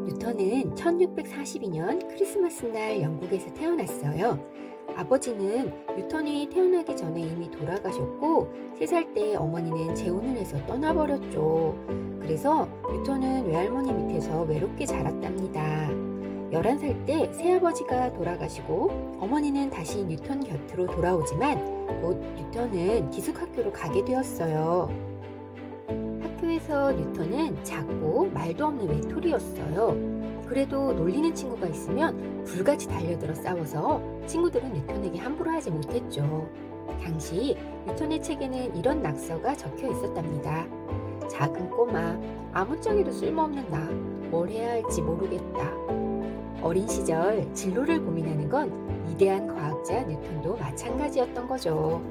뉴턴은 1642년 크리스마스 날 영국에서 태어났어요. 아버지는 뉴턴이 태어나기 전에 이미 돌아가셨고 3살 때 어머니는 재혼을 해서 떠나버렸죠. 그래서 뉴턴은 외할머니 밑에서 외롭게 자랐답니다. 11살 때 새아버지가 돌아가시고 어머니는 다시 뉴턴 곁으로 돌아오지만 곧 뉴턴은 기숙학교로 가게 되었어요. 학교에서 뉴턴은 작고 말도 없는 외톨이였어요. 그래도 놀리는 친구가 있으면 불같이 달려들어 싸워서 친구들은 뉴턴에게 함부로 하지 못했죠. 당시 뉴턴의 책에는 이런 낙서가 적혀 있었답니다. 작은 꼬마, 아무짝에도 쓸모없는 나, 뭘 해야 할지 모르겠다. 어린 시절 진로를 고민하는 건 위대한 과학자 뉴턴도 마찬가지였던 거죠.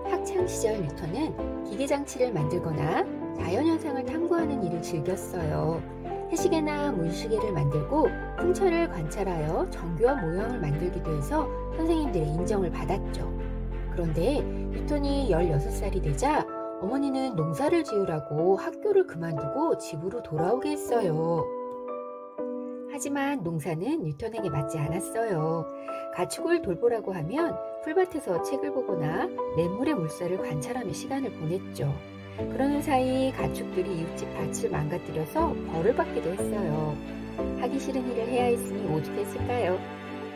학창 시절 뉴턴은 기계장치를 만들거나 자연현상을 탐구하는 일을 즐겼어요. 해시계나 물시계를 만들고 풍차를 관찰하여 정교한 모형을 만들기도 해서 선생님들의 인정을 받았죠. 그런데 뉴턴이 16살이 되자 어머니는 농사를 지으라고 학교를 그만두고 집으로 돌아오게 했어요. 하지만 농사는 뉴턴에게 맞지 않았어요. 가축을 돌보라고 하면 풀밭에서 책을 보거나 냇물의 물살을 관찰하며 시간을 보냈죠. 그러는 사이 가축들이 이웃집 밭을 망가뜨려서 벌을 받기도 했어요. 하기 싫은 일을 해야 했으니 오죽했을까요?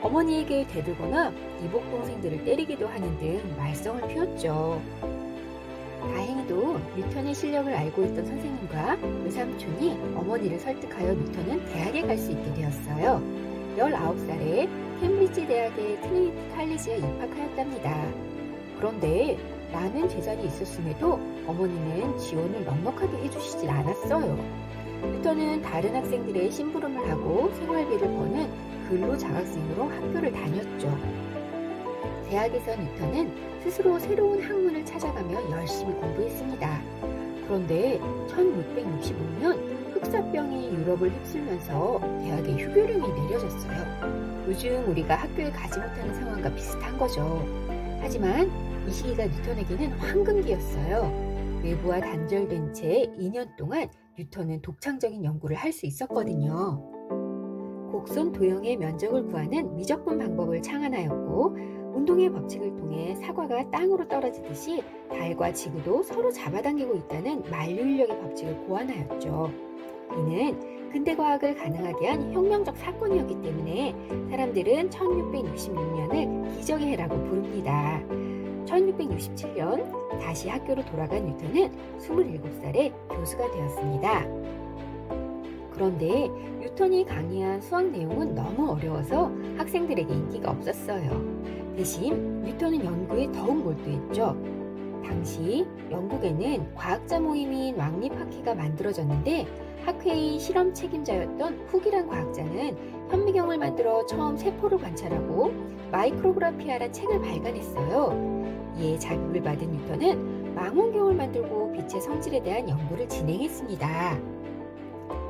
어머니에게 대들거나 이복 동생들을 때리기도 하는 등 말썽을 피웠죠. 다행히도 뉴턴의 실력을 알고 있던 선생님과 외삼촌이 어머니를 설득하여 뉴턴은 대학에 갈 수 있게 되었어요. 19살에 캠브리지 대학의 트리니티 칼리지에 입학하였답니다. 그런데 많은 재산이 있었음에도 어머니는 지원을 넉넉하게 해주시질 않았어요. 뉴턴은 다른 학생들의 심부름을 하고 생활비를 버는 근로자학생으로 학교를 다녔죠. 대학에서 뉴턴은 스스로 새로운 학문을 찾아가며 열심히 공부했습니다. 그런데 1665년 흑사병이 유럽을 휩쓸면서 대학에 휴교령이 내려졌어요. 요즘 우리가 학교에 가지 못하는 상황과 비슷한 거죠. 하지만 이 시기가 뉴턴에게는 황금기였어요. 외부와 단절된 채 2년 동안 뉴턴은 독창적인 연구를 할 수 있었거든요. 곡선 도형의 면적을 구하는 미적분 방법을 창안하였고 운동의 법칙을 통해 사과가 땅으로 떨어지듯이 달과 지구도 서로 잡아당기고 있다는 만류인력의 법칙을 고안하였죠. 이는 근대과학을 가능하게 한 혁명적 사건이었기 때문에 사람들은 1666년을 기적의 해라고 부릅니다. 1667년 다시 학교로 돌아간 뉴턴은 27살에 교수가 되었습니다. 그런데 뉴턴이 강의한 수학 내용은 너무 어려워서 학생들에게 인기가 없었어요. 대신 뉴턴은 연구에 더욱 몰두했죠. 당시 영국에는 과학자 모임인 왕립학회가 만들어졌는데 학회의 실험 책임자였던 훅이란 과학자는 현미경을 만들어 처음 세포를 관찰하고 마이크로그라피아란 책을 발간했어요. 이에 자극을 받은 뉴턴은 망원경을 만들고 빛의 성질에 대한 연구를 진행했습니다.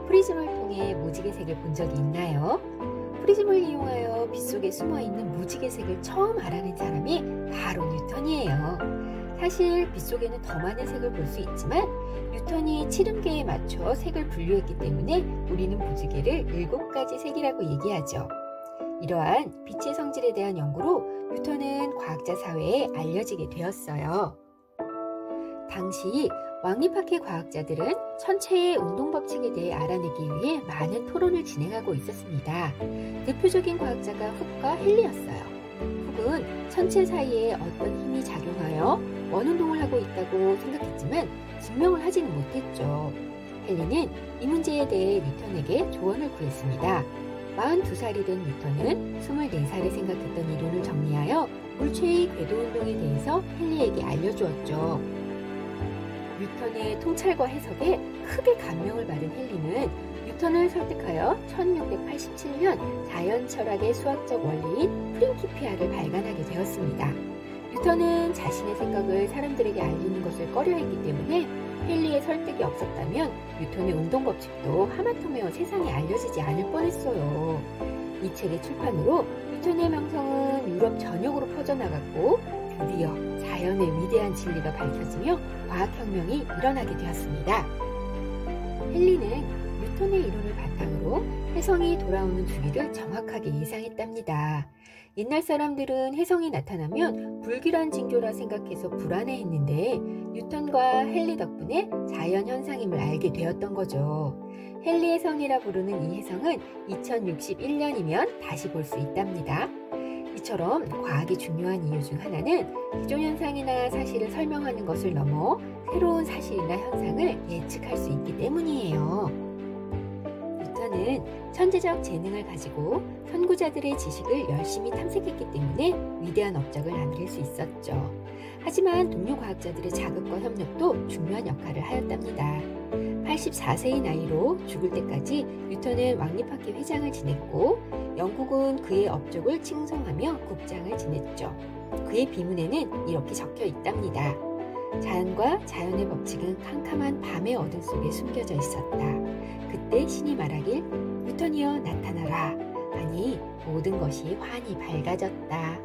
프리즘을 통해 무지개 색을 본 적이 있나요? 프리즘을 이용하여 빛 속에 숨어있는 무지개 색을 처음 알아낸 사람이 바로 뉴턴이에요. 사실 빛 속에는 더 많은 색을 볼 수 있지만 뉴턴이 칠음계에 맞춰 색을 분류했기 때문에 우리는 무지개를 7가지 색이라고 얘기하죠. 이러한 빛의 성질에 대한 연구로 뉴턴은 과학자 사회에 알려지게 되었어요. 당시 왕립학회 과학자들은 천체의 운동 법칙에 대해 알아내기 위해 많은 토론을 진행하고 있었습니다. 대표적인 과학자가 훅과 헨리였어요. 훅은 천체 사이에 어떤 힘이 작용하여 원운동을 하고 있다고 생각했지만 증명을 하지는 못했죠. 헨리는 이 문제에 대해 뉴턴에게 조언을 구했습니다. 42살이 된 뉴턴은 24살에 생각했던 이론을 정리하여 물체의 궤도운동에 대해서 헨리에게 알려주었죠. 뉴턴의 통찰과 해석에 크게 감명을 받은 헨리는 뉴턴을 설득하여 1687년 자연철학의 수학적 원리인 프린키피아를 발간하게 되었습니다. 뉴턴은 자신의 생각을 사람들에게 알리는 것을 꺼려했기 때문에 헨리의 설득이 없었다면 뉴턴의 운동법칙도 하마터면 세상에 알려지지 않을 뻔했어요. 이 책의 출판으로 뉴턴의 명성은 유럽 전역으로 퍼져나갔고 드디어 자연의 위대한 진리가 밝혀지며 과학혁명이 일어나게 되었습니다. 헨리는 뉴턴의 이론을 바탕으로 혜성이 돌아오는 주기를 정확하게 예상했답니다. 옛날 사람들은 혜성이 나타나면 불길한 징조라 생각해서 불안해했는데 뉴턴과 헨리 덕분에 자연현상임을 알게 되었던 거죠. 헨리 혜성이라 부르는 이 혜성은 2061년이면 다시 볼 수 있답니다. 이처럼 과학이 중요한 이유 중 하나는 기존 현상이나 사실을 설명하는 것을 넘어 새로운 사실이나 현상을 예측할 수 있기 때문이에요. 뉴턴은 천재적 재능을 가지고 선구자들의 지식을 열심히 탐색했기 때문에 위대한 업적을 남길 수 있었죠. 하지만 동료 과학자들의 자극과 협력도 중요한 역할을 하였답니다. 84세의 나이로 죽을 때까지 뉴턴은 왕립학회 회장을 지냈고 영국은 그의 업적을 칭송하며 국장을 지냈죠. 그의 비문에는 이렇게 적혀 있답니다. 자연과 자연의 법칙은 캄캄한 밤의 어둠 속에 숨겨져 있었다. 그때 신이 말하길 뉴턴이여 나타나라 하니 모든 것이 환히 밝아졌다.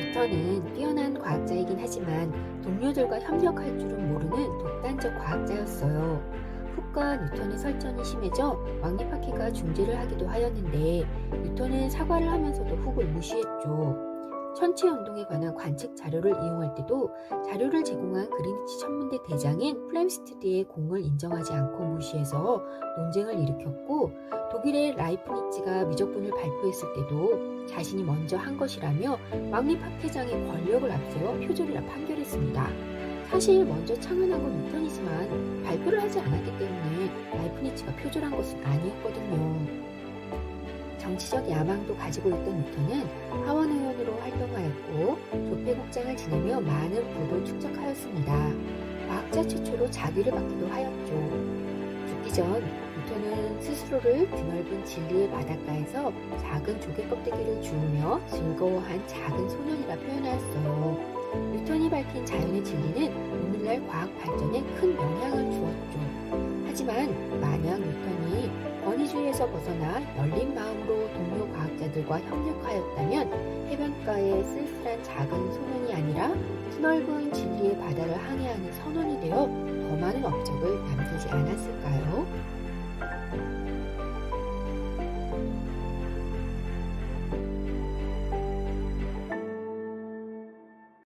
뉴턴은 뛰어난 과학자이긴 하지만 동료들과 협력할 줄은 모르는 독단적 과학자였어요. 훅과 뉴턴의 설전이 심해져 왕립학회가 중재를 하기도 하였는데 뉴턴은 사과를 하면서도 훅을 무시했죠. 천체 운동에 관한 관측 자료를 이용할 때도 자료를 제공한 그리니치 천문대 대장인 플렘스티드의 공을 인정하지 않고 무시해서 논쟁을 일으켰고 독일의 라이프니츠가 미적분을 발표했을 때도 자신이 먼저 한 것이라며 왕립학회장의 권력을 앞세워 표절이라 판결했습니다. 사실 먼저 창안한 건 뉴턴이지만 발표를 하지 않았기 때문에 라이프니츠가 표절한 것은 아니었거든요. 정치적 야망도 가지고 있던 뉴턴은 하원 의원으로 활동하였고 조폐국장을 지내며 많은 부를 축적하였습니다. 과학자 최초로 자귀를 받기도 하였죠. 죽기 전 뉴턴은 스스로를 드넓은 진리의 바닷가에서 작은 조개 껍데기를 주우며 즐거워한 작은 소년이라 표현하였어요. 뉴턴이 밝힌 자연의 진리는 오늘날 과학 발전에 큰 영향을 주었죠. 하지만 만약 뉴턴이 권위주의에서 벗어나 열린 마음으로 동료 과학자들과 협력하였다면 해변가의 쓸쓸한 작은 소년이 아니라 드넓은 진리의 바다를 항해하는 선원이 되어 더 많은 업적을 남기지 않았을까요?